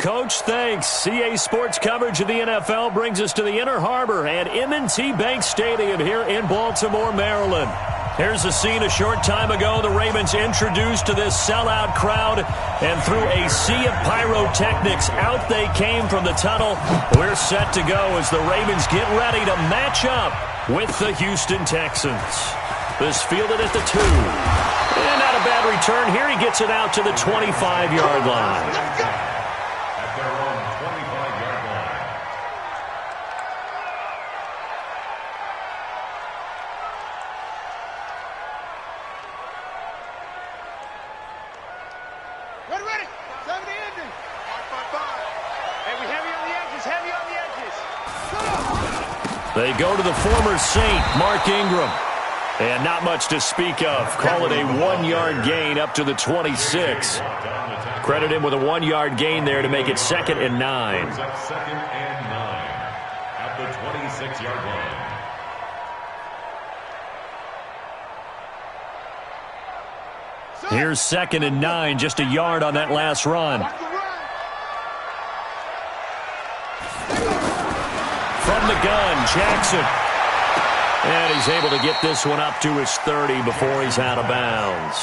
Coach. Thanks. CA Sports coverage of the NFL brings us to the Inner Harbor at M&T Bank Stadium here in Baltimore, Maryland. Here's a scene a short time ago. The Ravens introduced to this sellout crowd, and through a sea of pyrotechnics, out they came from the tunnel. We're set to go as the Ravens get ready to match up with the Houston Texans. This fielded at the 2. And not a bad return here. He gets it out to the 25-yard line. They go to the former Saint, Mark Ingram. And not much to speak of. Call it a 1-yard gain up to the 26. Credit him with a 1-yard gain there to make it 2nd and 9. 2nd and 9 at the 26-yard line. Here's 2nd and 9, just a yard on that last run. From the gun, Jackson. And he's able to get this one up to his 30 before he's out of bounds.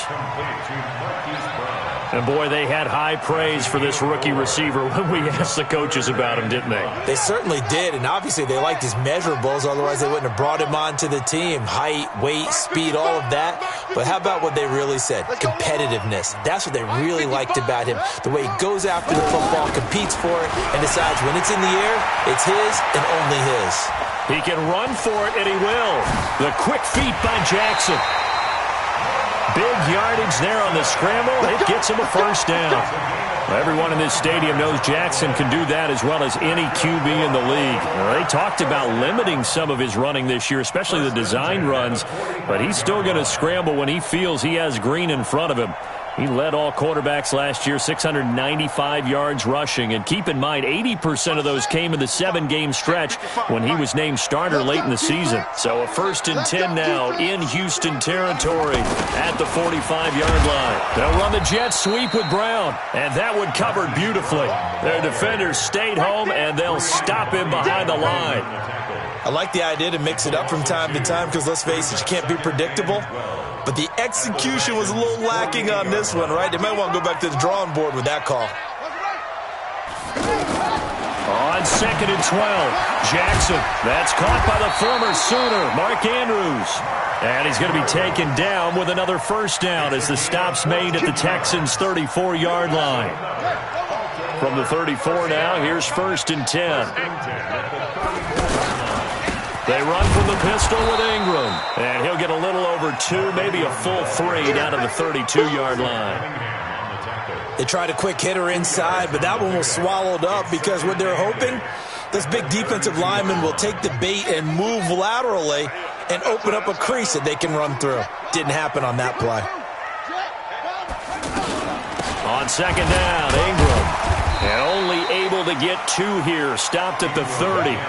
And, boy, they had high praise for this rookie receiver when we asked the coaches about him, didn't they? They certainly did, and obviously they liked his measurables. Otherwise, they wouldn't have brought him onto the team. Height, weight, speed, all of that. But how about what they really said? Competitiveness. That's what they really liked about him. The way he goes after the football, competes for it, and decides when it's in the air, it's his and only his. He can run for it, and he will. The quick feet by Jackson. Big yardage there on the scramble. It gets him a first down. Everyone in this stadium knows Jackson can do that as well as any QB in the league. They talked about limiting some of his running this year, especially the design runs, but he's still going to scramble when he feels he has green in front of him. He led all quarterbacks last year, 695 yards rushing. And keep in mind, 80% of those came in the 7-game stretch when he was named starter late in the season. So a 1st and 10 now in Houston territory at the 45-yard line. They'll run the jet sweep with Brown. And that one covered beautifully. Their defenders stayed home, and they'll stop him behind the line. I like the idea to mix it up from time to time because, let's face it, you can't be predictable. But the execution was a little lacking on this one, right? They might want to go back to the drawing board with that call. On 2nd and 12, Jackson. That's caught by the former Sooner, Mark Andrews. And he's going to be taken down with another first down as the stop's made at the Texans' 34-yard line. From the 34 now, here's 1st and 10. They run from the pistol with Ingram. And he'll get a little over 2, maybe a full 3 down to the 32-yard line. They tried a quick hitter inside, but that one was swallowed up because what they're hoping, this big defensive lineman will take the bait and move laterally and open up a crease that they can run through. Didn't happen on that play. On 2nd down, Ingram. And only able to get 2 here. Stopped at the 30.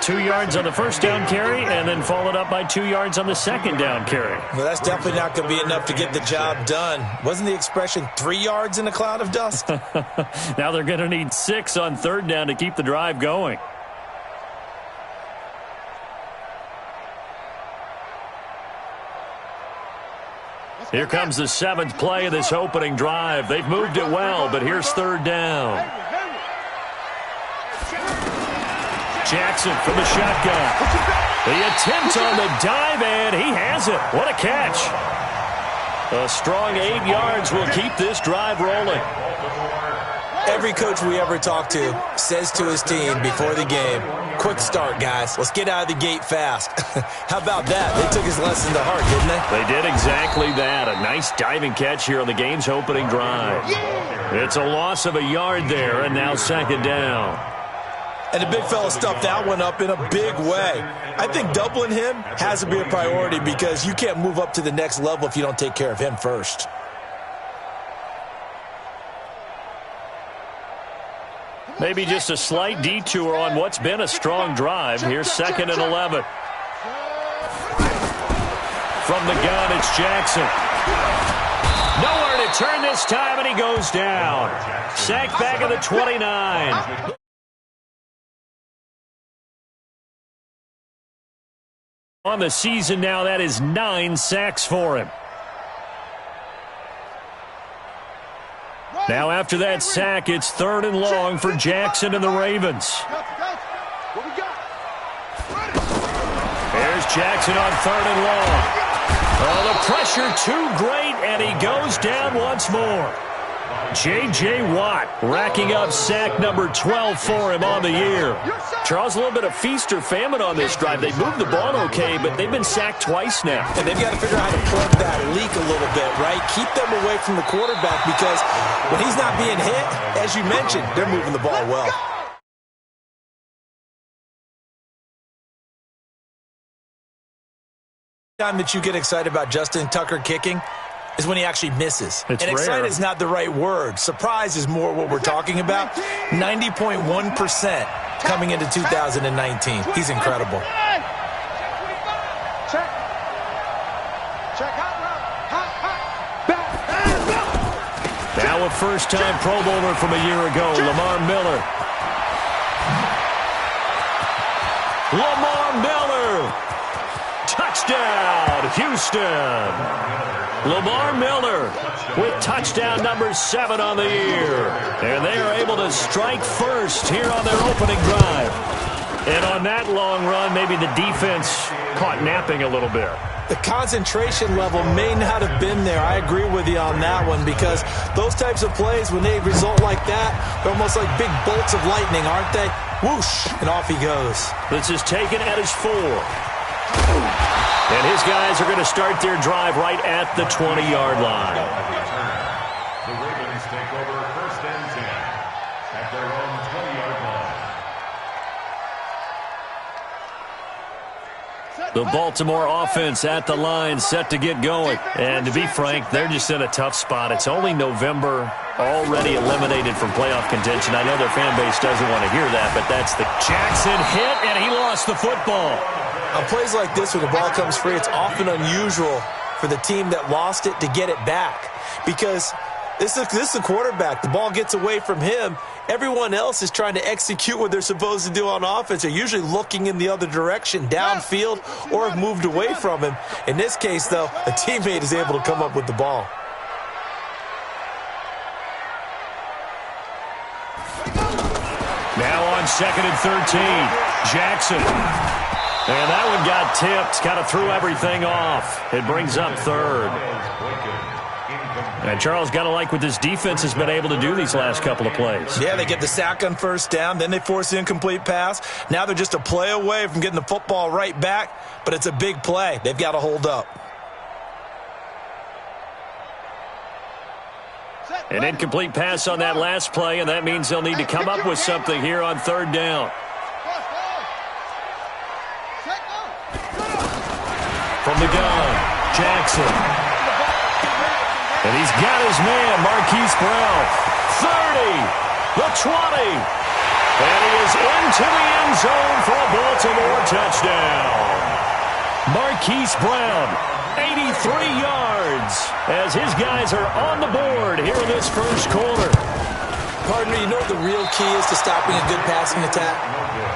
2 yards on the first down carry, and then followed up by 2 yards on the second down carry. Well, that's definitely not going to be enough to get the job done. Wasn't the expression 3 yards in a cloud of dust? Now they're going to need 6 on 3rd down to keep the drive going. Here comes the 7th play of this opening drive. They've moved it well, but here's 3rd down. Jackson from the shotgun. The attempt on the dive, and he has it. What a catch. A strong 8 yards will keep this drive rolling. Every coach we ever talk to says to his team before the game, quick start, guys. Let's get out of the gate fast. How about that? They took his lesson to heart, didn't they? They did exactly that. A nice diving catch here on the game's opening drive. It's a loss of a yard there, and now 2nd down. And the big fella stuffed that one up in a big way. I think doubling him has to be a priority because you can't move up to the next level if you don't take care of him first. Maybe just a slight detour on what's been a strong drive. Here's 2nd and 11. From the gun, it's Jackson. Nowhere to return this time, and he goes down. Sacked back at the 29. On the season now, that is 9 sacks for him. Now after that sack, it's 3rd and long for Jackson and the Ravens. There's Jackson on 3rd and long. Oh, the pressure too great, and he goes down once more. J.J. Watt racking up sack number 12 for him on the year. Charles, a little bit of feast or famine on this drive. They moved the ball okay, but they've been sacked twice now. And they've got to figure out how to plug that leak a little bit, right? Keep them away from the quarterback because when he's not being hit, as you mentioned, they're moving the ball well. Time that you get excited about Justin Tucker kicking is when he actually misses. It's and rare. excited is not the right word. Surprise is more what we're talking about. 90.1% coming into 2019. He's incredible. Now a first-time Pro Bowler from a year ago, Lamar Miller. Lamar Miller! Touchdown, Houston! Lamar Miller with touchdown number 7 on the year. And they are able to strike first here on their opening drive. And on that long run, maybe the defense caught napping a little bit. The concentration level may not have been there. I agree with you on that one because those types of plays, when they result like that, they're almost like big bolts of lightning, aren't they? Whoosh, and off he goes. This is taken at his 4. And his guys are going to start their drive right at the 20-yard line. The Ravens take over 1st and 10 at their own 20-yard line. The Baltimore offense at the line, set to get going. And to be frank, they're just in a tough spot. It's only November, already eliminated from playoff contention. I know their fan base doesn't want to hear that, but that's the Jackson hit, and he lost the football. On plays like this, when the ball comes free, it's often unusual for the team that lost it to get it back because this is the quarterback. The ball gets away from him. Everyone else is trying to execute what they're supposed to do on offense. They're usually looking in the other direction, downfield, or have moved away from him. In this case, though, a teammate is able to come up with the ball. Now on 2nd and 13, Jackson. And that one got tipped, kind of threw everything off. It brings up 3rd. And Charles, got to like what this defense has been able to do these last couple of plays. Yeah, they get the sack on 1st down, then they force the incomplete pass. Now they're just a play away from getting the football right back, but it's a big play. They've got to hold up. An incomplete pass on that last play, and that means they'll need to come up with something here on 3rd down. From the gun, Jackson. And he's got his man, Marquise Brown. 30, the 20. And he is into the end zone for a Baltimore touchdown. Marquise Brown, 83 yards, as his guys are on the board here in this first quarter. Pardon me, you know what the real key is to stopping a good passing attack?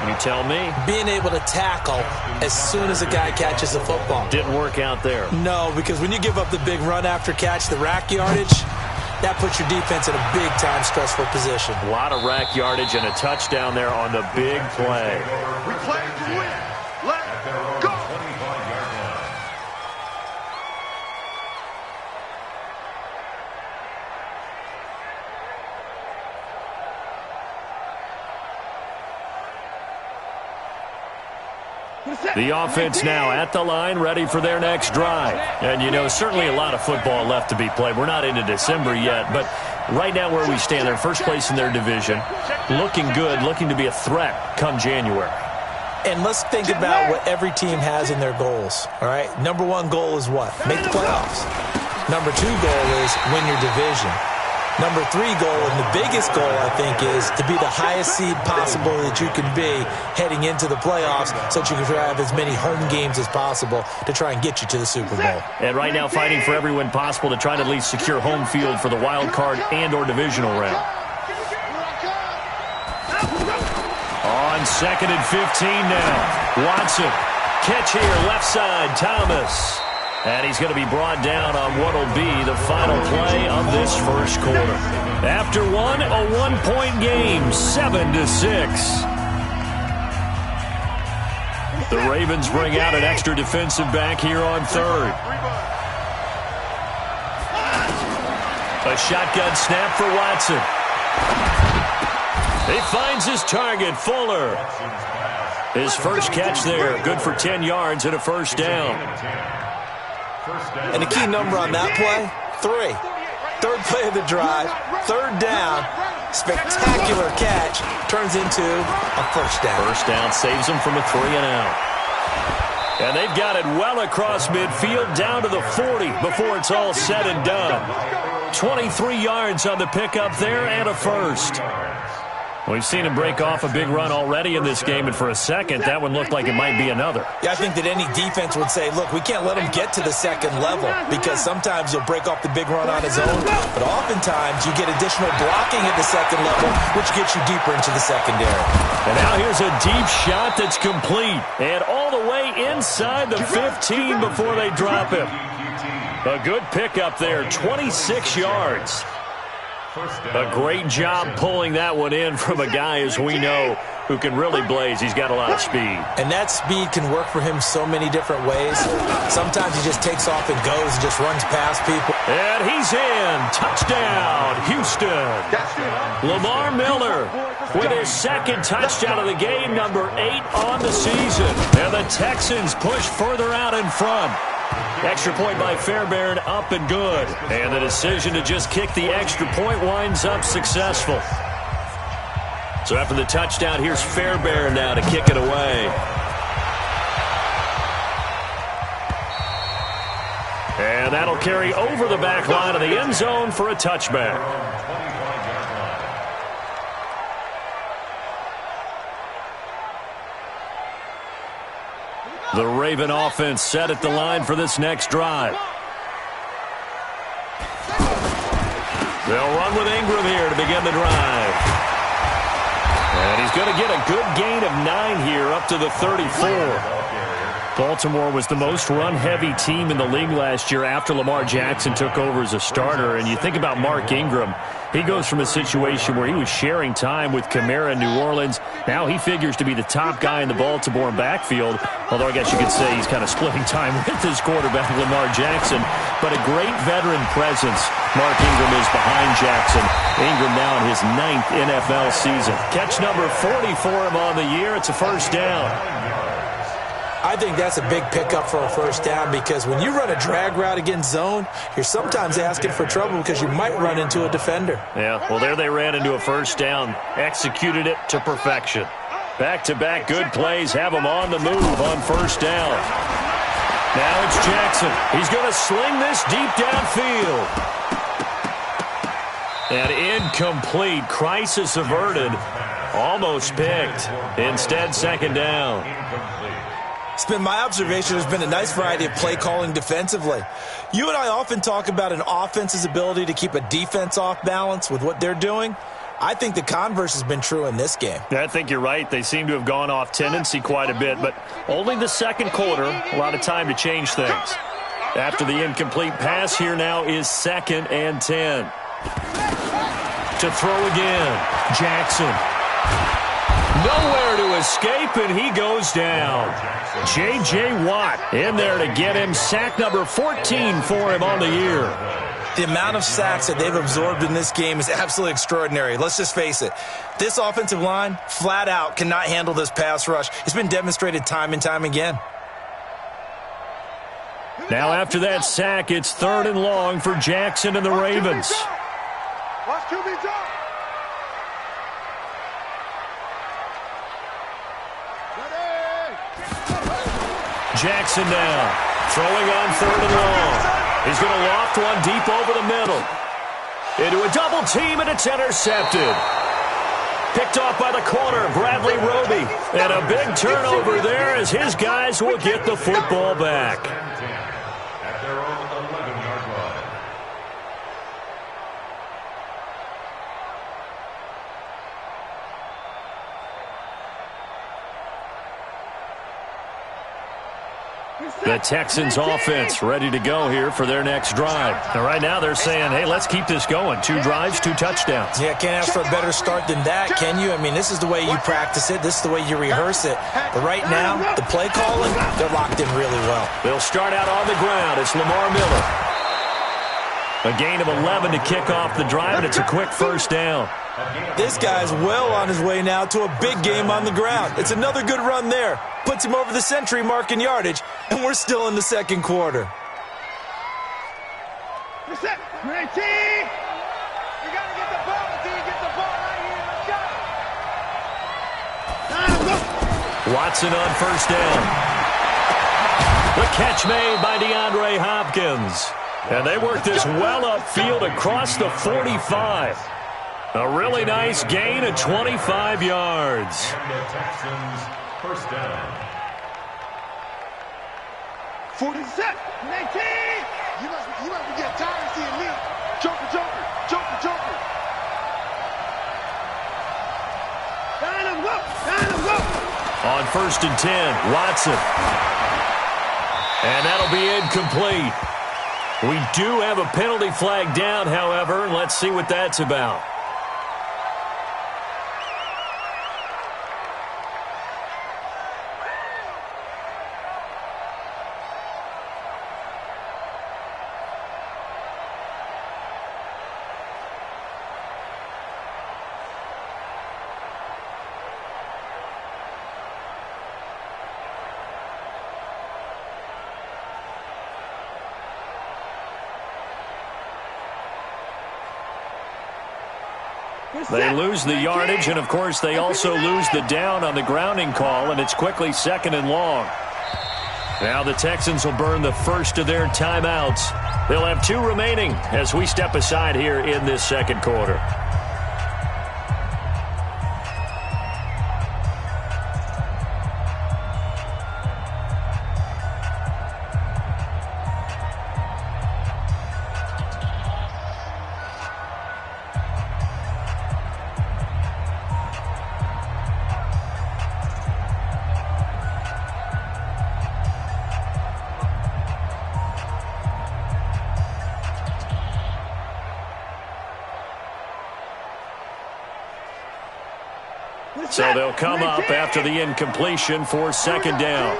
You tell me. Being able to tackle as soon as a guy catches the football. Didn't work out there. No, because when you give up the big run after catch, the rack yardage, that puts your defense in a big-time stressful position. A lot of rack yardage and a touchdown there on the big play. We play to win. Let's go. 25-yard line. The offense now at the line, ready for their next drive. And, you know, certainly a lot of football left to be played. We're not into December yet, but right now where we stand, they're first place in their division, looking good, looking to be a threat come January. And let's think about what every team has in their goals, all right? Number 1 goal is what? Make the playoffs. Number 2 goal is win your division. Number 3 goal, and the biggest goal, I think, is to be the highest seed possible that you can be heading into the playoffs so that you can have as many home games as possible to try and get you to the Super Bowl. And right now fighting for every win possible to try to at least secure home field for the wild card and or divisional round. On 2nd and 15 now. Watson. Catch here, left side, Thomas. And he's going to be brought down on what will be the final play of this first quarter. After one, a one-point game, 7-6. The Ravens bring out an extra defensive back here on third. A shotgun snap for Watson. He finds his target, Fuller. His first catch there, good for 10 yards and a first down. And the key number on that play, 3. Third play of the drive, third down, spectacular catch, turns into a first down. First down saves them from a 3-and-out. And they've got it well across midfield down to the 40 before it's all said and done. 23 yards on the pickup there and a first. We've seen him break off a big run already in this game, and for a second, that one looked like it might be another. Yeah, I think that any defense would say, look, we can't let him get to the second level because sometimes he'll break off the big run on his own, but oftentimes you get additional blocking at the second level, which gets you deeper into the secondary. And now here's a deep shot that's complete, and all the way inside the 15 before they drop him. A good pickup there, 26 yards. A great job pulling that one in from a guy, as we know, who can really blaze. He's got a lot of speed. And that speed can work for him so many different ways. Sometimes he just takes off and goes and just runs past people. And he's in. Touchdown, Houston. Lamar Miller with his second touchdown of the game, number 8 on the season. And the Texans push further out in front. Extra point by Fairbairn, up and good. And the decision to just kick the extra point winds up successful. So after the touchdown, here's Fairbairn now to kick it away. And that'll carry over the back line of the end zone for a touchback. The Raven offense set at the line for this next drive. They'll run with Ingram here to begin the drive. And he's going to get a good gain of 9 here up to the 34. Baltimore was the most run-heavy team in the league last year after Lamar Jackson took over as a starter. And you think about Mark Ingram, he goes from a situation where he was sharing time with Kamara in New Orleans. Now he figures to be the top guy in the Baltimore backfield, although I guess you could say he's kind of splitting time with his quarterback, Lamar Jackson. But a great veteran presence Mark Ingram is behind Jackson. Ingram now in his 9th NFL season. Catch number 40 for him on the year. It's a first down. I think that's a big pickup for a first down because when you run a drag route against zone, you're sometimes asking for trouble because you might run into a defender. Yeah, well, there they ran into a first down, executed it to perfection. Back-to-back good plays have them on the move on first down. Now it's Jackson. He's going to sling this deep downfield. And incomplete. Crisis averted. Almost picked. Instead, second down. It's been my observation there's been a nice variety of play calling defensively. You and I often talk about an offense's ability to keep a defense off balance with what they're doing. I think the converse has been true in this game. I think you're right. They seem to have gone off tendency quite a bit, but only the second quarter, a lot of time to change things. After the incomplete pass, here now is 2nd and 10. To throw again, Jackson. Nowhere to escape, and he goes down. J.J. Watt in there to get him sack number 14 for him on the year. The amount of sacks that they've absorbed in this game is absolutely extraordinary. Let's just face it. This offensive line, flat out, cannot handle this pass rush. It's been demonstrated time and time again. Now after that sack, it's 3rd and long for Jackson and the Ravens. Jackson now, throwing on 3rd and long. He's going to loft one deep over the middle. Into a double team, and it's intercepted. Picked off by the corner, Bradley Roby. And a big turnover there as his guys will get the football back. At their own 11-yard line. The Texans offense ready to go here for their next drive. And right now they're saying, hey, let's keep this going. 2 drives, 2 touchdowns. Yeah, can't ask for a better start than that, can you? I mean, this is the way you practice it. This is the way you rehearse it. But right now, the play calling, they're locked in really well. They'll start out on the ground. It's Lamar Miller. A gain of 11 to kick off the drive, and it's a quick first down. This guy's well on his way now to a big game on the ground. It's another good run there. Puts him over the century mark in yardage, and we're still in the second quarter. Reset. Ready, team. You got to get the ball until you get the ball right here. Let's go. Watson on first down. The catch made by DeAndre Hopkins. And they work this well upfield across the 45. A really nice gain of 25 yards. And the Texans first down. 40 set. 19. You must be getting tired of seeing me. Joker, joker, joker, joker. Down and go. Down and go. On first and 10, Watson. And that'll be incomplete. We do have a penalty flag down, however, and let's see what that's about. They lose the yardage, and, of course, they also lose the down on the grounding call, and it's quickly second and long. Now the Texans will burn the first of their timeouts. They'll have 2 remaining as we step aside here in this second quarter. So they'll come up after the incompletion for second down.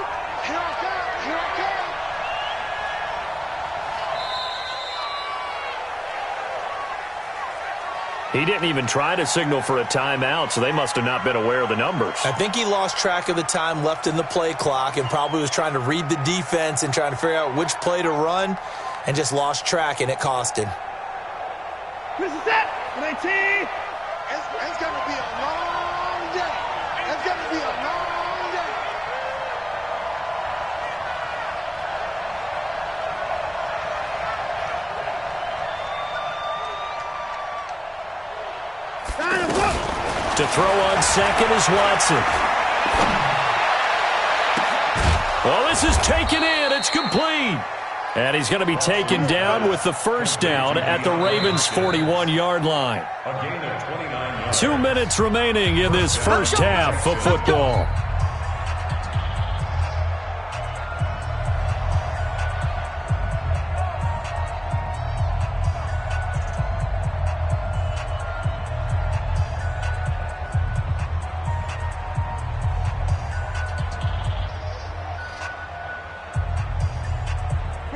He didn't even try to signal for a timeout, so they must have not been aware of the numbers. I think he lost track of the time left in the play clock and probably was trying to read the defense and trying to figure out which play to run and just lost track, and it cost him. This is it. 19. It's going to be a long day. It's going to be a long day. To throw on second is Watson. Well, this is taken in. It's complete. And he's going to be taken down with the first down at the Ravens' 41-yard line. A gain of 29 yards. 2 minutes remaining in this first half of football.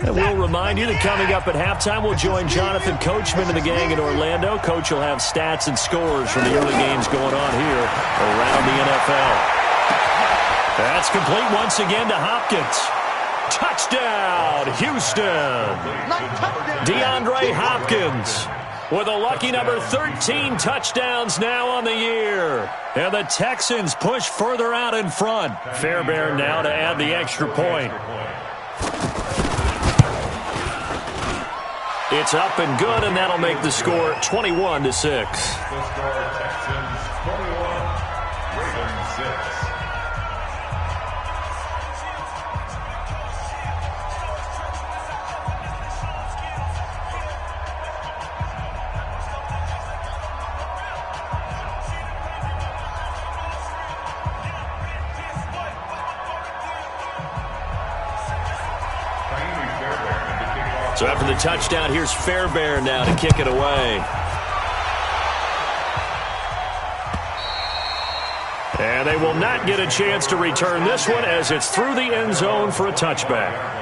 And we'll remind you that coming up at halftime, we'll join Jonathan Coachman and the gang in Orlando. Coach will have stats and scores from the early games going on here around the NFL. That's complete once again to Hopkins. Touchdown, Houston. DeAndre Hopkins with a lucky number 13 touchdowns now on the year. And the Texans push further out in front. Fairbairn now to add the extra point. It's up and good, and that'll make the score 21-6. The score, Texans 21, Ravens 6. So after the touchdown, here's Fairbairn now to kick it away. And they will not get a chance to return this one as it's through the end zone for a touchback.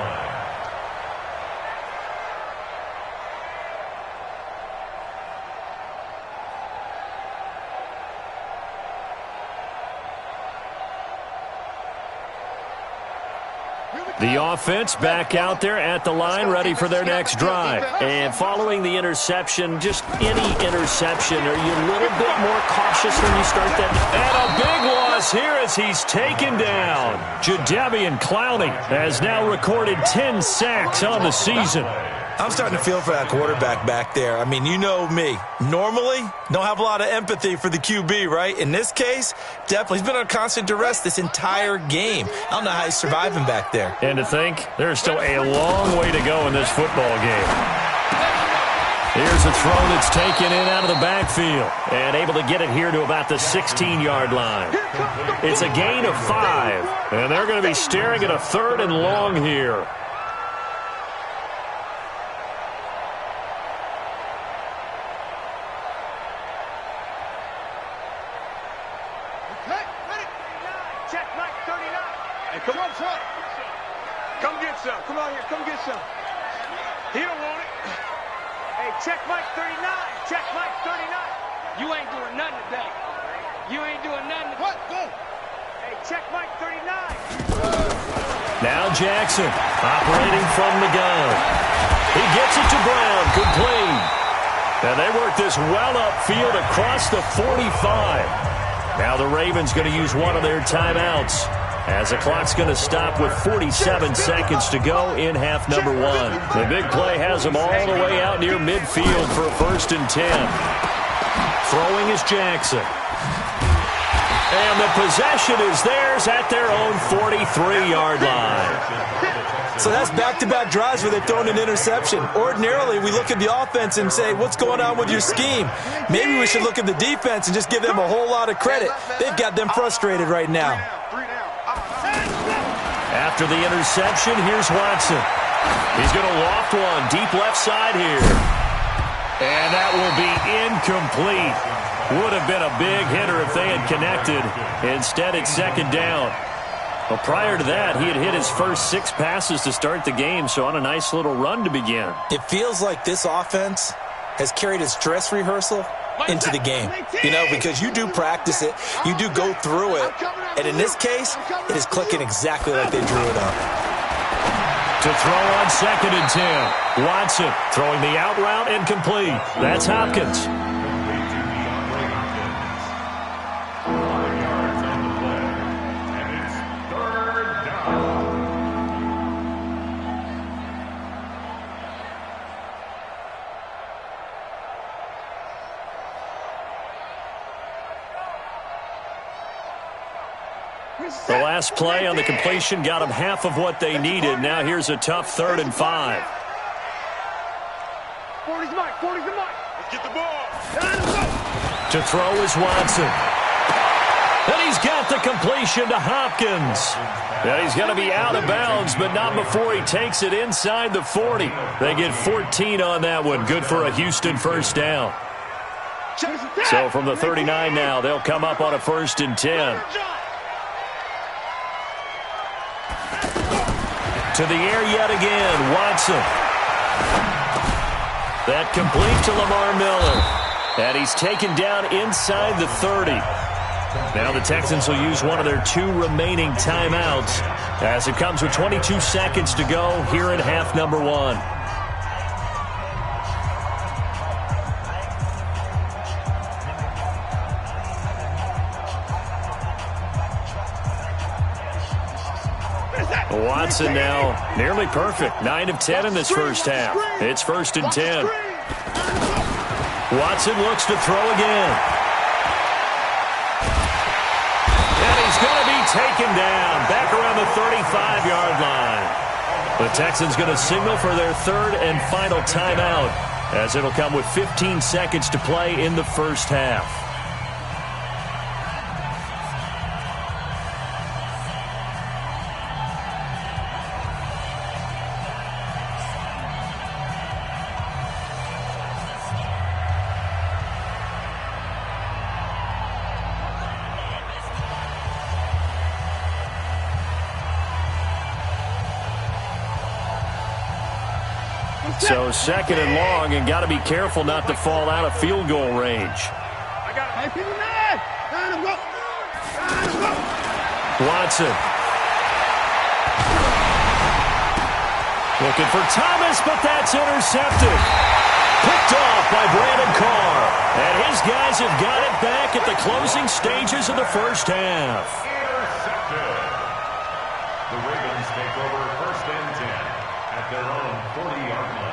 The offense back out there at the line, ready for their next drive. And following the interception, just any interception, are you a little bit more cautious when you start that? And a big loss here as he's taken down. Jadeveon Clowney has now recorded 10 sacks on the season. I'm starting to feel for that quarterback back there. I mean, you know me. Normally, don't have a lot of empathy for the QB, right? In this case, definitely. He's been under constant duress this entire game. I don't know how he's surviving back there. And to think, there's still a long way to go in this football game. Here's a throw that's taken in out of the backfield and able to get it here to about the 16-yard line. It's a gain of 5, and they're going to be staring at a 3rd and long here. Come on, front. Come get some. Come on here. Come get some. He don't want it. Hey, check Mike 39. Check Mike 39. You ain't doing nothing today. You ain't doing nothing. What? Go. Hey, check Mike 39. Now Jackson operating from the gun. He gets it to Brown. Complete. And they work this well upfield across the 45. Now the Ravens going to use one of their timeouts, as the clock's going to stop with 47 seconds to go in half number 1. The big play has them all the way out near midfield for a 1st and 10. Throwing is Jackson. And the possession is theirs at their own 43-yard line. So that's back-to-back drives where they've thrown an interception. Ordinarily, we look at the offense and say, what's going on with your scheme? Maybe we should look at the defense and just give them a whole lot of credit. They've got them frustrated right now. After the interception, here's Watson. He's going to loft one deep left side here. And that will be incomplete. Would have been a big hitter if they had connected. Instead, it's 2nd down. Well, prior to that, he had hit his first 6 passes to start the game, so on a nice little run to begin. It feels like this offense has carried its dress rehearsal into the game, you know, because you do practice it, you do go through it, and in this case, it is clicking exactly like they drew it up. To throw on 2nd and 10. Watson throwing the out route and complete. That's Hopkins. The last play on the completion got them half of what they needed. Now here's a tough 3rd and 5. 40's Mike. 40's the Mike. Let's get the ball. To throw is Watson. And he's got the completion to Hopkins. And he's going to be out of bounds, but not before he takes it inside the 40. They get 14 on that one. Good for a Houston 1st down. So from the 39 now, they'll come up on a 1st and 10. To the air yet again, Watson. That complete to Lamar Miller. And he's taken down inside the 30. Now the Texans will use one of their 2 remaining timeouts as it comes with 22 seconds to go here in half number 1. What is that? Watson now nearly perfect. 9 of 10 in this first half. It's 1st and 10. Watson looks to throw again. And he's going to be taken down back around the 35-yard line. The Texans going to signal for their 3rd and final timeout, as it'll come with 15 seconds to play in the first half. So 2nd and long, and got to be careful not to fall out of field goal range. Watson. Looking for Thomas, but that's intercepted. Picked off by Brandon Carr. And his guys have got it back at the closing stages of the first half. Intercepted. The Ravens take over 1st and 10 at their own 40-yard line.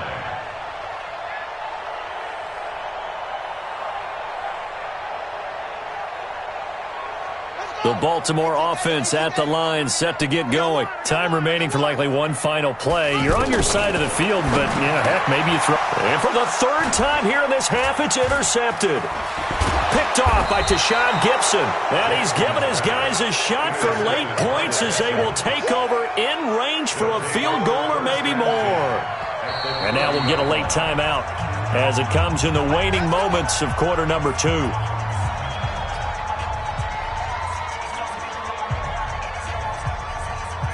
The Baltimore offense at the line, set to get going. Time remaining for likely one final play. You're on your side of the field, but, yeah, heck, maybe you throw. And for the 3rd time here in this half, it's intercepted. Picked off by Tashawn Gibson. And he's given his guys a shot for late points as they will take over in range for a field goal or maybe more. And now we'll get a late timeout as it comes in the waning moments of quarter number 2.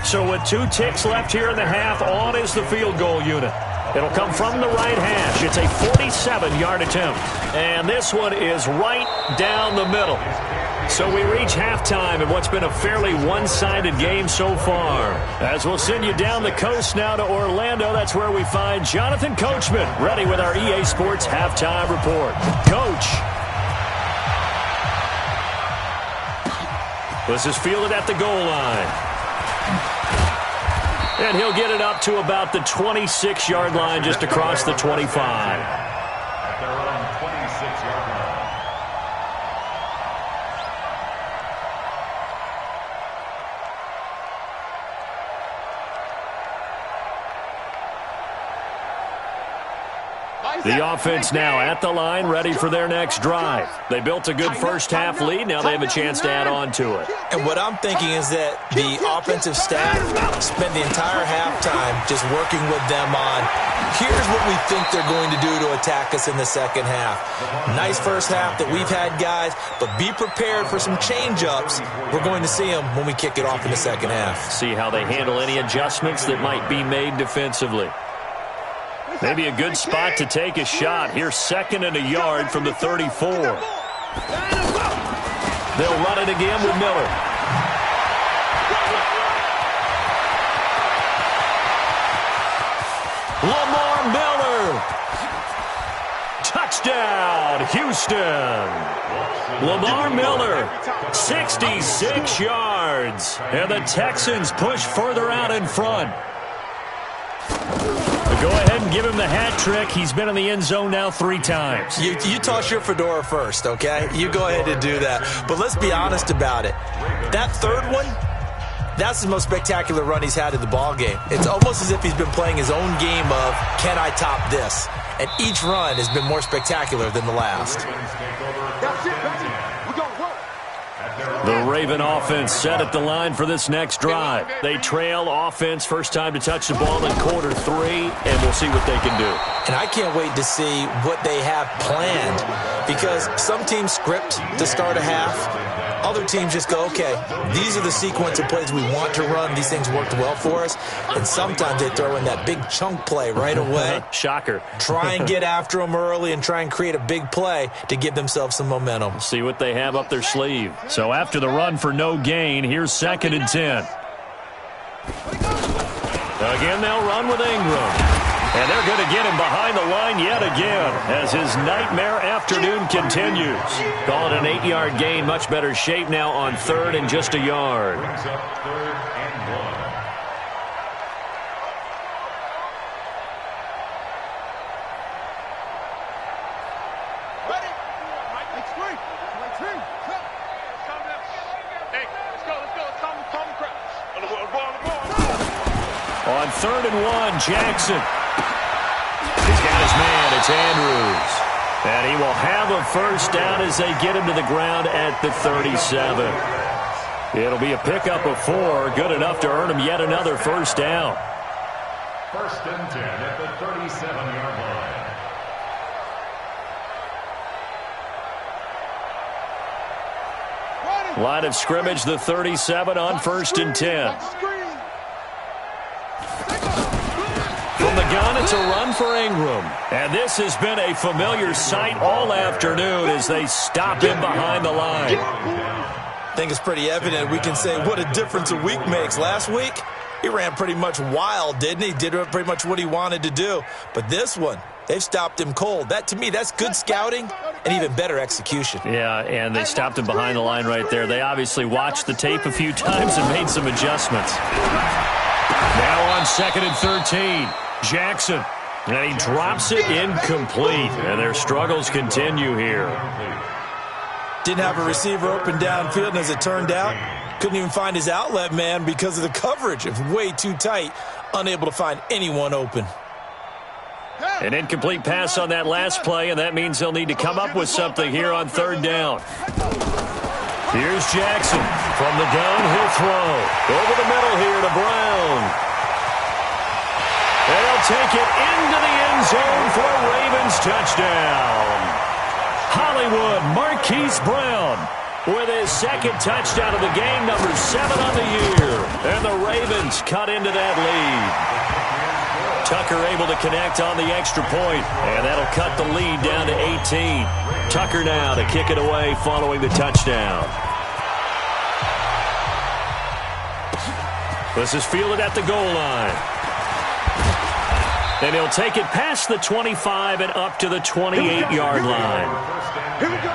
So with 2 ticks left here in the half, on is the field goal unit. It'll come from the right hash. It's a 47-yard attempt. And this one is right down the middle. So we reach halftime in what's been a fairly one-sided game so far. As we'll send you down the coast now to Orlando, that's where we find Jonathan Coachman, ready with our EA Sports Halftime Report. Coach. This is fielded at the goal line. And he'll get it up to about the 26-yard line, just across the 25. At their own 26-yard line. The offense now at the line, ready for their next drive. They built a good first half lead. Now they have a chance to add on to it. And what I'm thinking is that the offensive staff spent the entire halftime just working with them on, here's what we think they're going to do to attack us in the second half. Nice first half that we've had, guys, but be prepared for some change-ups. We're going to see them when we kick it off in the second half. See how they handle any adjustments that might be made defensively. Maybe a good spot to take a shot. Here's 2nd and a yard from the 34. They'll run it again with Miller. Lamar Miller. Touchdown, Houston. Lamar Miller, 66 yards. And the Texans push further out in front. Go ahead and give him the hat trick. He's been in the end zone now 3 times. You toss your fedora first, okay? You go ahead and do that. But let's be honest about it. That 3rd one, that's the most spectacular run he's had in the ball game. It's almost as if he's been playing his own game of, can I top this? And each run has been more spectacular than the last. That's it, baby. We're going to work. The Raven offense set at the line for this next drive. They trail offense, first time to touch the ball in quarter 3, and we'll see what they can do. And I can't wait to see what they have planned, because some teams script to start a half. Other teams just go, okay, these are the sequence of plays we want to run. These things worked well for us. And sometimes they throw in that big chunk play right away. Shocker. Try and get after them early and try and create a big play to give themselves some momentum. See what they have up their sleeve. So after the run for no gain, here's 2nd and 10. Again, they'll run with Ingram. And they're going to get him behind the line yet again as his nightmare afternoon continues. Call it an 8-yard gain. Much better shape now on 3rd and just a yard. Brings up 3rd and 1. On 3rd and 1, Jackson. He's got his man. It's Andrews. And he will have a first down as they get him to the ground at the 37. It'll be a pickup of 4. Good enough to earn him yet another first down. 1st and 10 at the 37-yard line. Line of scrimmage, the 37 on 1st and 10. From the gun, it's a run for Ingram. And this has been a familiar sight all afternoon as they stop him behind the line. I think it's pretty evident. We can say what a difference a week makes. Last week, he ran pretty much wild, didn't he? Did pretty much what he wanted to do. But this one, they've stopped him cold. That, to me, that's good scouting and even better execution. Yeah, and they stopped him behind the line right there. They obviously watched the tape a few times and made some adjustments. Now on 2nd and 13, Jackson. And he drops it incomplete. And their struggles continue here. Didn't have a receiver open downfield, and as it turned out, couldn't even find his outlet man because of the coverage. It was way too tight, unable to find anyone open. An incomplete pass on that last play, and that means they'll need to come up with something here on 3rd down. Here's Jackson. From the gun, he'll throw. Over the middle here to Brown. They'll take it into the end zone for a Ravens touchdown. Hollywood Marquise Brown with his 2nd touchdown of the game, number 7 on the year. And the Ravens cut into that lead. Tucker able to connect on the extra point, and that'll cut the lead down to 18. Tucker now to kick it away following the touchdown. This is fielded at the goal line. And he'll take it past the 25 and up to the 28-yard line. Here we go.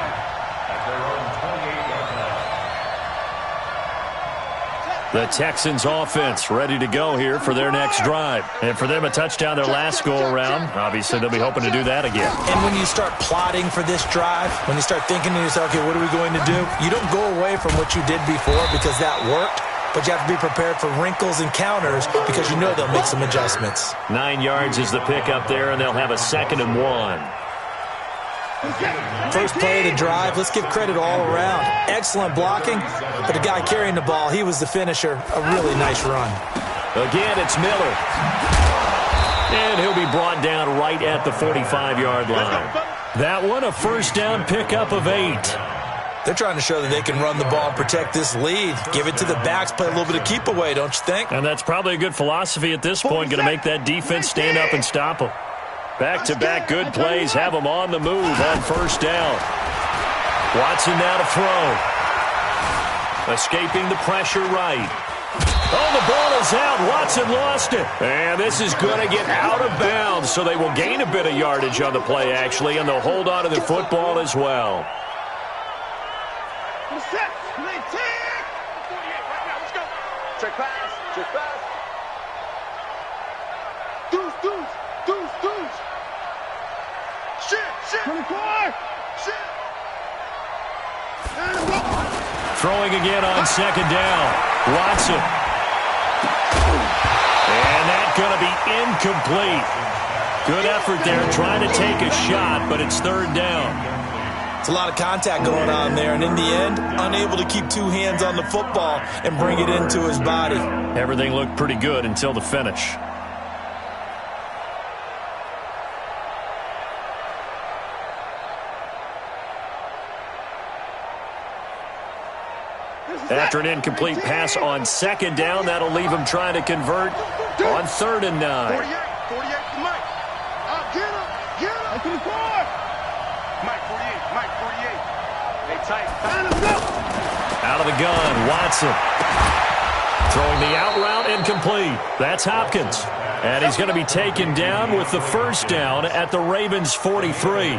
The Texans offense ready to go here for their next drive. And for them, a touchdown their last go-around. Obviously, they'll be hoping to do that again. And when you start plotting for this drive, when you start thinking to yourself, okay, what are we going to do? You don't go away from what you did before because that worked. But you have to be prepared for wrinkles and counters because you know they'll make some adjustments. 9 yards is the pickup there, and they'll have a 2nd and 1. First play of the drive, let's give credit all around. Excellent blocking, but the guy carrying the ball, he was the finisher. A really nice run. Again, it's Miller. And he'll be brought down right at the 45-yard line. That one, a first down pickup of 8. They're trying to show that they can run the ball and protect this lead. Give it to the backs, play a little bit of keep away, don't you think? And that's probably a good philosophy at this point, going to make that defense stand up and stop them. Back-to-back good plays have them on the move on first down. Watson now to throw. Escaping the pressure right. Oh, the ball is out. Watson lost it. And this is going to get out of bounds, so they will gain a bit of yardage on the play, actually, and they'll hold on to the football as well. Set. 19. 48 right now. Let's go. Check pass. Check pass. Deuce. Shit. 24. Shit. Throwing again on 2nd down. Watson. And that's going to be incomplete. Good effort there trying to take a shot, but it's 3rd down. It's a lot of contact going on there, and in the end, unable to keep 2 hands on the football and bring it into his body. Everything looked pretty good until the finish. After an incomplete pass on 2nd down, that'll leave him trying to convert on 3rd and 9. 48 to Mike. Get him. 24. Mike 48. Hey, tight. Out of the gun, Watson. Throwing the out route incomplete. That's Hopkins. And he's going to be taken down with the first down at the Ravens' 43.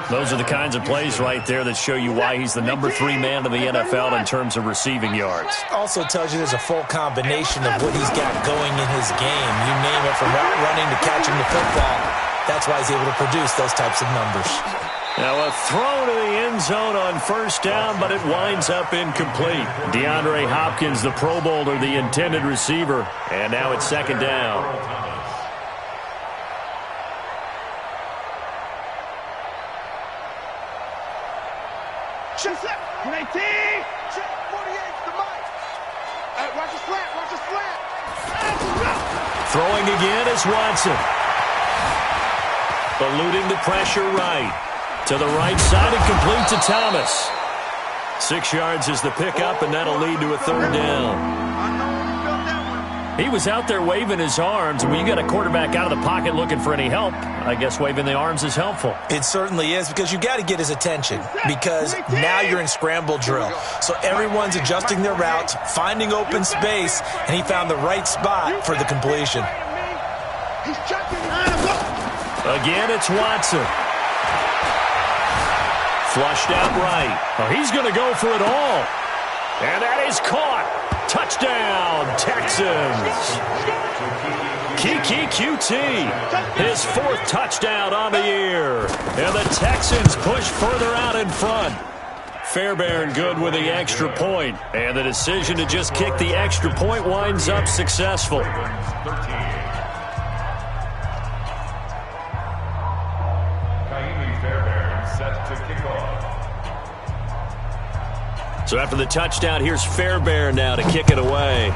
Those are the kinds of plays right there that show you why he's the number 3 man in the NFL in terms of receiving yards. Also tells you there's a full combination of what he's got going in his game. You name it, from route running to catching the football. That's why he's able to produce those types of numbers. Now a throw to the end zone on first down, but it winds up incomplete. DeAndre Hopkins, the Pro Bowler, the intended receiver. And now it's second down. Check set. 19. Check 48 to Mike. Watch the slant. Watch the slant. Throwing again is Watson. Eluding the pressure right. To the right side and complete to Thomas. 6 yards is the pickup, and that'll lead to a third down. He was out there waving his arms, and when you got a quarterback out of the pocket looking for any help, I guess waving the arms is helpful. It certainly is, because you got to get his attention, because now you're in scramble drill. So everyone's adjusting their routes, finding open space, and he found the right spot for the completion. Again, it's Watson. Flushed out right. Oh, he's going to go for it all. And that is caught. Touchdown, Texans. Kiki QT, his 4th touchdown on the year. And the Texans push further out in front. Fairbairn good with the extra point. And the decision to just kick the extra point winds up successful. So after the touchdown, here's Fairbairn now to kick it away.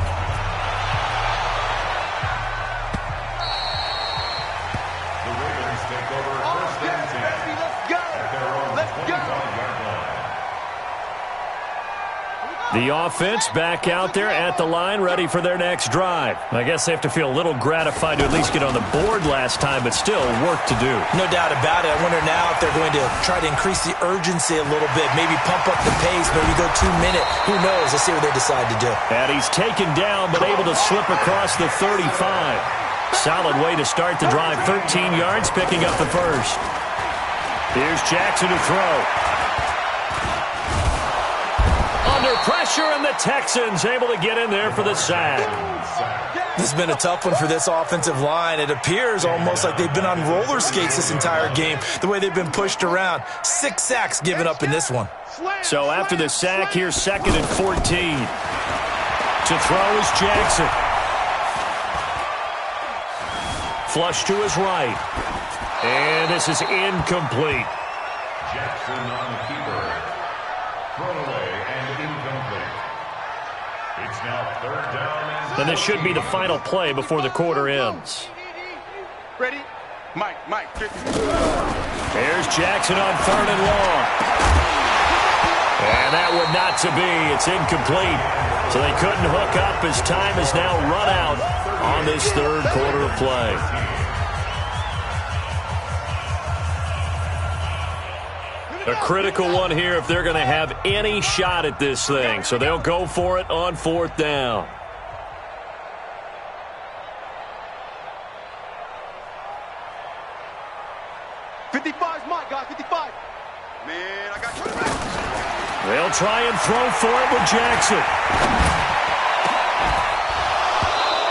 The Ravens take over first and 10. Let's go! Let's go! The offense back out there at the line, ready for their next drive. I guess they have to feel a little gratified to at least get on the board last time, but still work to do. No doubt about it. I wonder now if they're going to try to increase the urgency a little bit, maybe pump up the pace, maybe go 2 minute. Who knows? Let's see what they decide to do. And he's taken down, but able to slip across the 35. Solid way to start the drive. 13 yards, picking up the first. Here's Jackson to throw. Under pressure, and the Texans able to get in there for the sack. This has been a tough one for this offensive line. It appears almost like they've been on roller skates this entire game, the way they've been pushed around. 6 sacks given up in this one. So after the sack, here's 2nd and 14. To throw is Jackson. Flush to his right. And this is incomplete. Jackson on the keeper. Thrown away and incomplete. It's now 3rd down and... And this should be the final play before the quarter ends. Ready? Mike. There's Jackson on 3rd and long. And that would not to be. It's incomplete. So they couldn't hook up as time is now run out on this 3rd quarter of play. A critical one here if they're going to have any shot at this thing. So they'll go for it on 4th down. They'll try and throw for it with Jackson.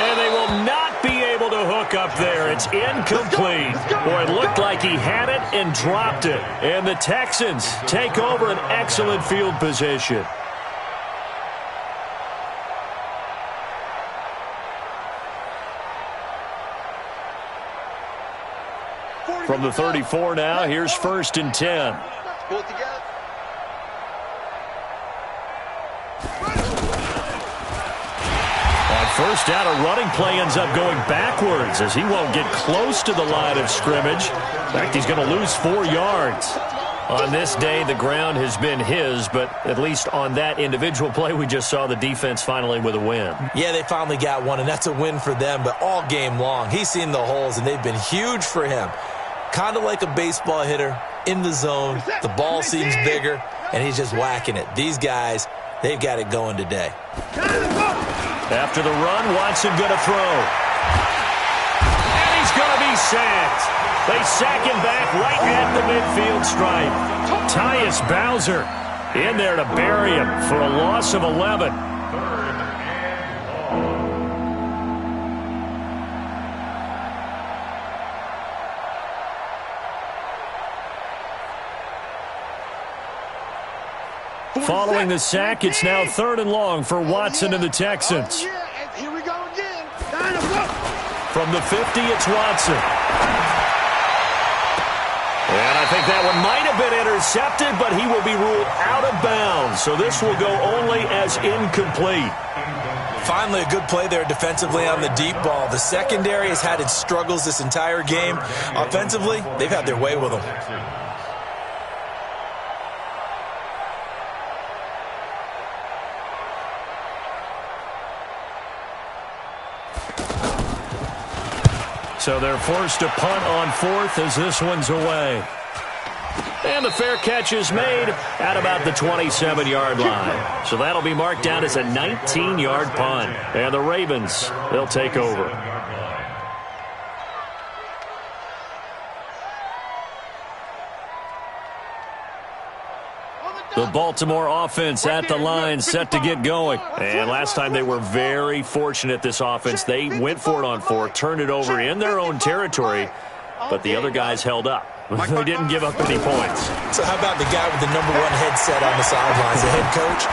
And they will not be able to hook up there. It's incomplete. Boy, it looked like he had it and dropped it. And the Texans take over an excellent field position. From the 34 now, here's 1st and 10. Pull it together. First down, a running play ends up going backwards as he won't get close to the line of scrimmage. In fact, he's going to lose 4 yards. On this day, the ground has been his, but at least on that individual play, we just saw the defense finally with a win. Yeah, they finally got one, and that's a win for them, but all game long, he's seen the holes, and they've been huge for him. Kind of like a baseball hitter in the zone. The ball seems bigger, and he's just whacking it. These guys, they've got it going today. After the run, Watson going to throw. And he's going to be sacked. They sack him back right at the midfield stripe. Tyus Bowser in there to bury him for a loss of 11. Following the sack, it's now 3rd and long for Watson and the Texans. Here we go again. From the 50, it's Watson. And I think that one might have been intercepted, but he will be ruled out of bounds. So this will go only as incomplete. Finally, a good play there defensively on the deep ball. The secondary has had its struggles this entire game. Offensively, they've had their way with them. So they're forced to punt on 4th as this one's away. And the fair catch is made at about the 27-yard line. So that'll be marked down as a 19-yard punt. And the Ravens, they'll take over. The Baltimore offense at the line, set to get going. And last time they were very fortunate, this offense. They went for it on 4th, turned it over in their own territory, but the other guys held up. They didn't give up any points. So how about the guy with the #1 headset on the sidelines, the head coach?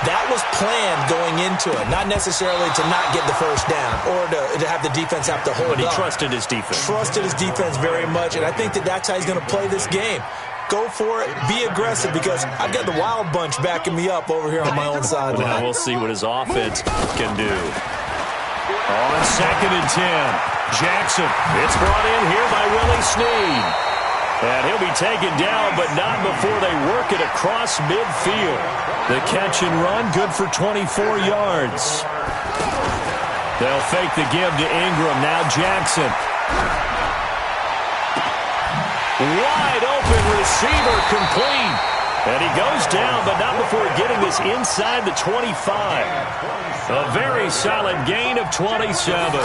That was planned going into it, not necessarily to not get the first down or to have the defense have to hold up. But he trusted his defense. Trusted his defense very much, and I think that's how he's going to play this game. Go for it. Be aggressive, because I've got the wild bunch backing me up over here on my own sideline. Now we'll see what his offense can do. On 2nd and 10, Jackson. It's brought in here by Willie Snead. And he'll be taken down, but not before they work it across midfield. The catch and run, good for 24 yards. They'll fake the give to Ingram. Now Jackson. Wide open receiver, complete. And he goes down, but not before getting this inside the 25. A very solid gain of 27.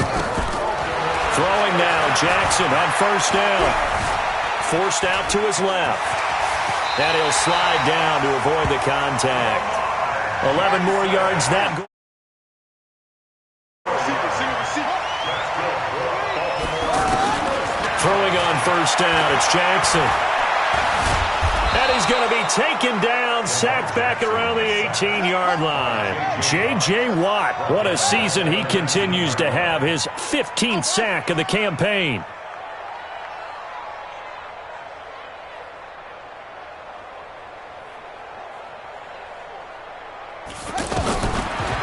Throwing now, Jackson on 1st down. Forced out to his left. And he'll slide down to avoid the contact. 11 more yards that goal. Throwing on 1st down, it's Jackson. And he's going to be taken down, sacked back around the 18-yard line. J.J. Watt, what a season he continues to have, his 15th sack of the campaign.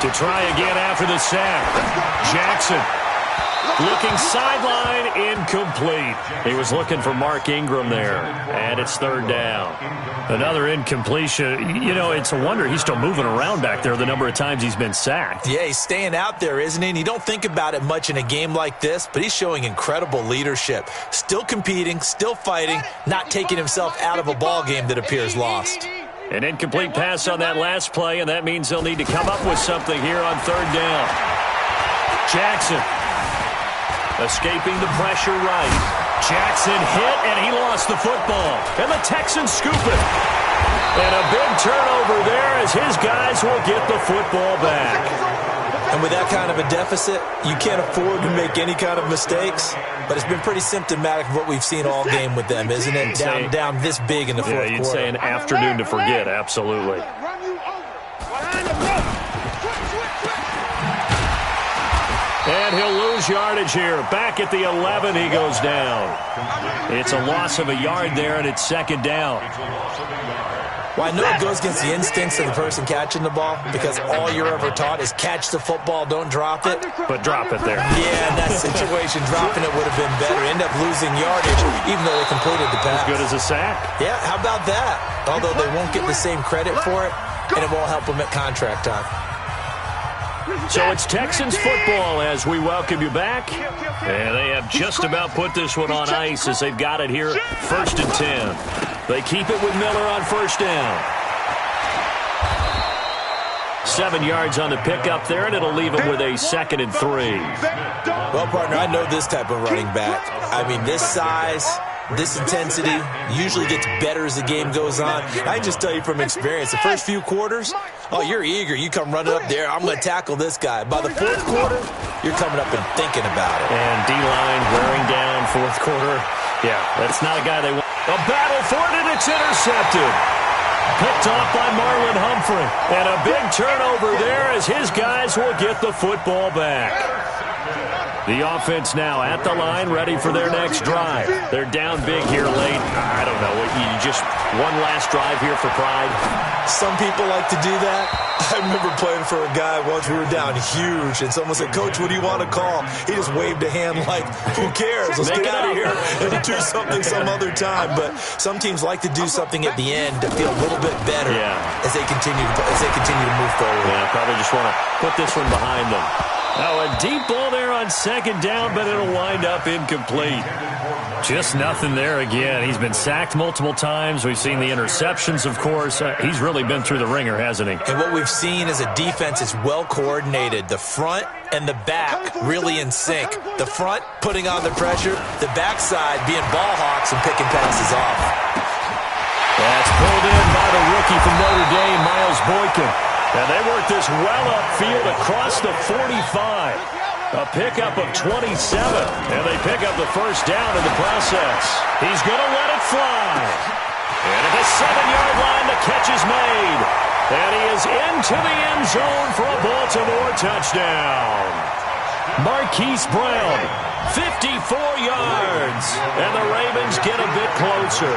To try again after the sack. Jackson looking sideline, incomplete. He was looking for Mark Ingram there, and it's 3rd down. Another incompletion. You know, it's a wonder he's still moving around back there the number of times he's been sacked. Yeah, he's staying out there, isn't he? And you don't think about it much in a game like this, but he's showing incredible leadership. Still competing, still fighting, not taking himself out of a ball game that appears lost. An incomplete pass on that last play, and that means they'll need to come up with something here on 3rd down. Jackson escaping the pressure right. Jackson hit, and he lost the football. And the Texans scoop it. And a big turnover there as his guys will get the football back. And with that kind of a deficit, you can't afford to make any kind of mistakes. But it's been pretty symptomatic of what we've seen all game with them, isn't it? Down this big in the fourth quarter. Yeah, you'd say an afternoon to forget, absolutely. And he'll lose yardage here. Back at the 11, he goes down. It's a loss of a yard there, and it's 2nd down. Well, I know it goes against the instincts of the person catching the ball, because all you're ever taught is catch the football, don't drop it. But drop it there. Yeah, in that situation, dropping it would have been better. End up losing yardage, even though they completed the pass. As good as a sack. Yeah, how about that? Although they won't get the same credit for it, and it won't help them at contract time. So it's Texans football as we welcome you back. And they have just about put this one on ice as they've got it here 1st and 10. They keep it with Miller on 1st down. 7 yards on the pickup there, and it'll leave him with a 2nd and 3. Well, partner, I know this type of running back. I mean, this size, this intensity usually gets better as the game goes on. I can just tell you from experience, the first few quarters, oh, you're eager. You come running up there, I'm going to tackle this guy. By the 4th quarter, you're coming up and thinking about it. And D-line wearing down 4th quarter. Yeah, that's not a guy they want. A battle for it, and it's intercepted. Picked off by Marlon Humphrey. And a big turnover there as his guys will get the football back. The offense now at the line, ready for their next drive. They're down big here late. I don't know. You just one last drive here for pride? Some people like to do that. I remember playing for a guy once. We were down huge, and someone said, "Coach, what do you want to call?" He just waved a hand like, "Who cares? Let's get out of here and do something some other time." But some teams like to do something at the end to feel a little bit better as they continue to move forward. Yeah, probably just want to put this one behind them. Now a deep ball there on second down, but it'll wind up incomplete. Just nothing there again. He's been sacked multiple times. We've seen the interceptions, of course. He's really been through the ringer, hasn't he? And what we've seen is a defense is well coordinated. The front and the back really in sync. The front putting on the pressure, the backside being ball hawks and picking passes off. That's pulled in by the rookie from Notre Dame, Miles Boykin. And they work this well upfield across the 45. A pickup of 27. And they pick up the first down in the process. He's going to let it fly. And at the 7-yard line, the catch is made. And he is into the end zone for a Baltimore touchdown. Marquise Brown, 54 yards. And the Ravens get a bit closer.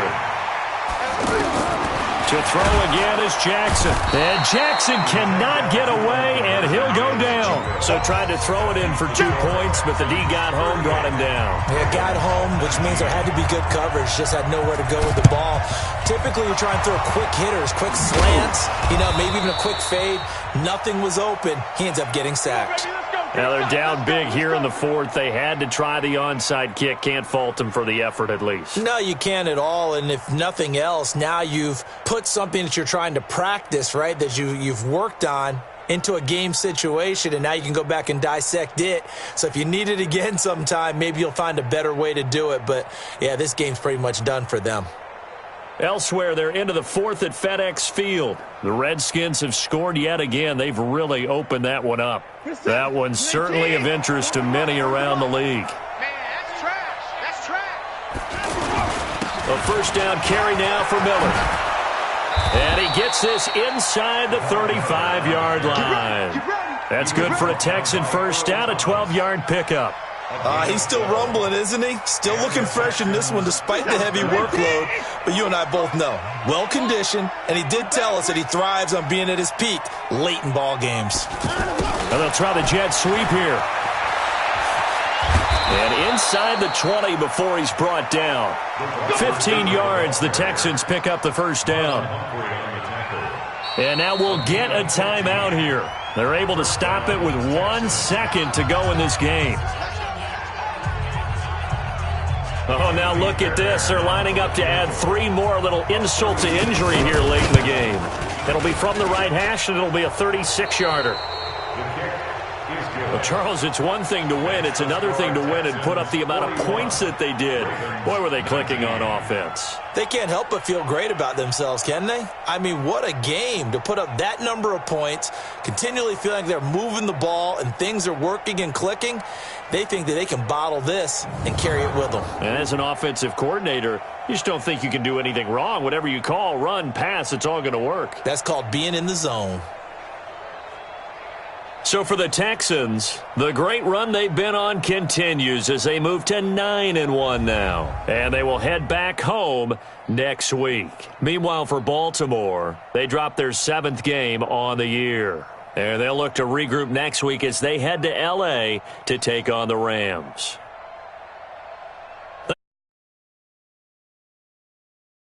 To throw again is Jackson. And Jackson cannot get away, and he'll go down. So tried to throw it in for 2 points, but the D got home, brought him down. Yeah, got home, which means there had to be good coverage. Just had nowhere to go with the ball. Typically, you try and throw quick hitters, quick slants, maybe even a quick fade. Nothing was open. He ends up getting sacked. Now they're down big here in the fourth. They had to try the onside kick. Can't fault them for the effort at least. No, you can't at all. And if nothing else, now you've put something that you're trying to practice, right, that you've worked on into a game situation, and now you can go back and dissect it. So if you need it again sometime, maybe you'll find a better way to do it. But, yeah, this game's pretty much done for them. Elsewhere, they're into the fourth at FedEx Field. The Redskins have scored yet again. They've really opened that one up. That one's certainly of interest to many around the league. Man, that's trash. That's trash. A first down carry now for Miller. And he gets this inside the 35-yard line. That's good for a Texan first down, a 12-yard pickup. He's still rumbling, isn't he? Still looking fresh in this one despite the heavy workload. But you and I both know, well-conditioned, and he did tell us that he thrives on being at his peak late in ball games. And they'll try the jet sweep here. And inside the 20 before he's brought down. 15 yards, the Texans pick up the first down. And now we'll get a timeout here. They're able to stop it with 1 second to go in this game. Oh, now look at this. They're lining up to add 3 more, a little insult to injury here late in the game. It'll be from the right hash, and it'll be a 36-yarder. Well, Charles, it's one thing to win. It's another thing to win and put up the amount of points that they did. Boy, were they clicking on offense. They can't help but feel great about themselves, can they? I mean, what a game to put up that number of points, continually feeling like they're moving the ball and things are working and clicking. They think that they can bottle this and carry it with them. And as an offensive coordinator, you just don't think you can do anything wrong. Whatever you call, run, pass, it's all going to work. That's called being in the zone. So for the Texans, the great run they've been on continues as they move to 9-1 now. And they will head back home next week. Meanwhile, for Baltimore, they drop their 7th game on the year. And they'll look to regroup next week as they head to L.A. to take on the Rams.